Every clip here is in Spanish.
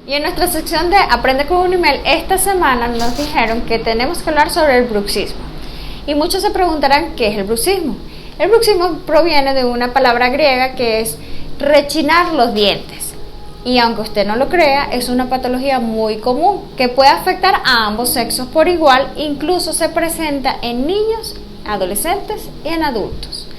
Y en nuestra sección de Aprende con Unimed, esta semana nos dijeron que tenemos que hablar sobre el bruxismo. Y muchos se preguntarán qué es el bruxismo. El bruxismo proviene de una palabra griega que es rechinar los dientes. Y aunque usted no lo crea, es una patología muy común que puede afectar a ambos sexos por igual, incluso se presenta en niños, adolescentes y en adultos.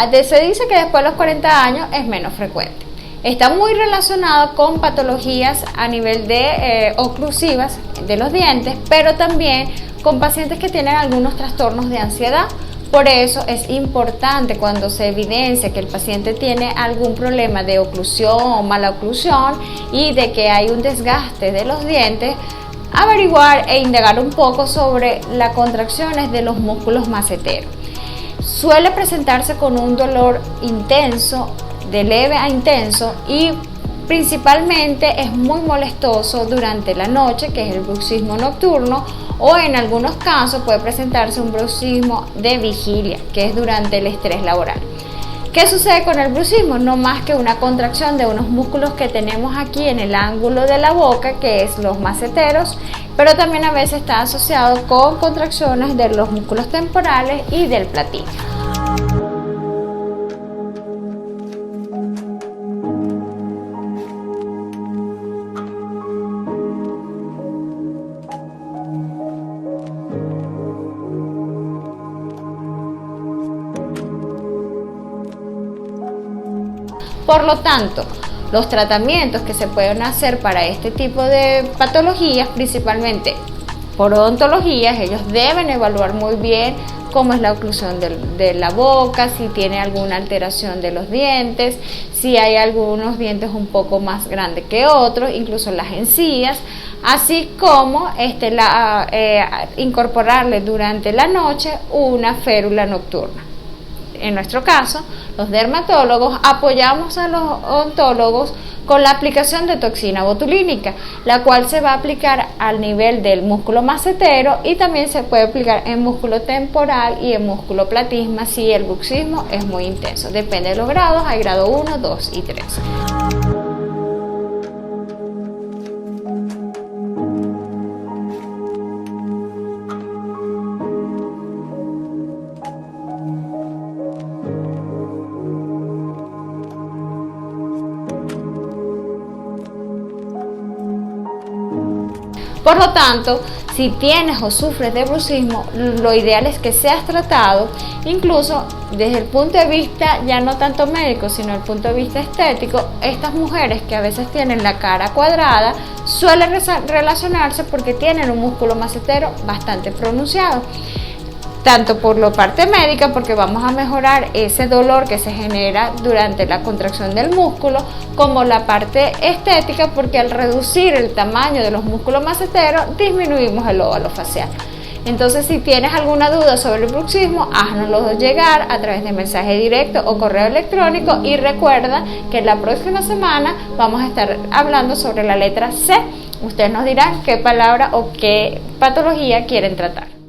Se dice que después de los 40 años es menos frecuente. Está muy relacionado con patologías a nivel de oclusivas de los dientes, pero también con pacientes que tienen algunos trastornos de ansiedad. Por eso es importante, cuando se evidencia que el paciente tiene algún problema de oclusión o mala oclusión y de que hay un desgaste de los dientes, averiguar e indagar un poco sobre las contracciones de los músculos maceteros. Suele presentarse con un dolor intenso, de leve a intenso, y principalmente es muy molestoso durante la noche, que es el bruxismo nocturno, o en algunos casos puede presentarse un bruxismo de vigilia, que es durante el estrés laboral. ¿Qué sucede con el bruxismo? No más que una contracción de unos músculos que tenemos aquí en el ángulo de la boca, que es los maceteros, pero también a veces está asociado con contracciones de los músculos temporales y del platillo. Por lo tanto, los tratamientos que se pueden hacer para este tipo de patologías, principalmente por odontologías, ellos deben evaluar muy bien cómo es la oclusión de la boca, si tiene alguna alteración de los dientes, si hay algunos dientes un poco más grandes que otros, incluso las encías, así como incorporarle durante la noche una férula nocturna. En nuestro caso, los dermatólogos apoyamos a los odontólogos con la aplicación de toxina botulínica, la cual se va a aplicar al nivel del músculo macetero y también se puede aplicar en músculo temporal y en músculo platisma si el bruxismo es muy intenso. Depende de los grados, hay grado 1, 2 y 3. Por lo tanto, si tienes o sufres de bruxismo, lo ideal es que seas tratado, incluso desde el punto de vista ya no tanto médico, sino el punto de vista estético. Estas mujeres que a veces tienen la cara cuadrada suelen relacionarse porque tienen un músculo macetero bastante pronunciado. Tanto por la parte médica, porque vamos a mejorar ese dolor que se genera durante la contracción del músculo, como la parte estética, porque al reducir el tamaño de los músculos maceteros disminuimos el óvalo facial. Entonces, si tienes alguna duda sobre el bruxismo, háznoslo llegar a través de mensaje directo o correo electrónico, y recuerda que la próxima semana vamos a estar hablando sobre la letra C. Ustedes nos dirán qué palabra o qué patología quieren tratar.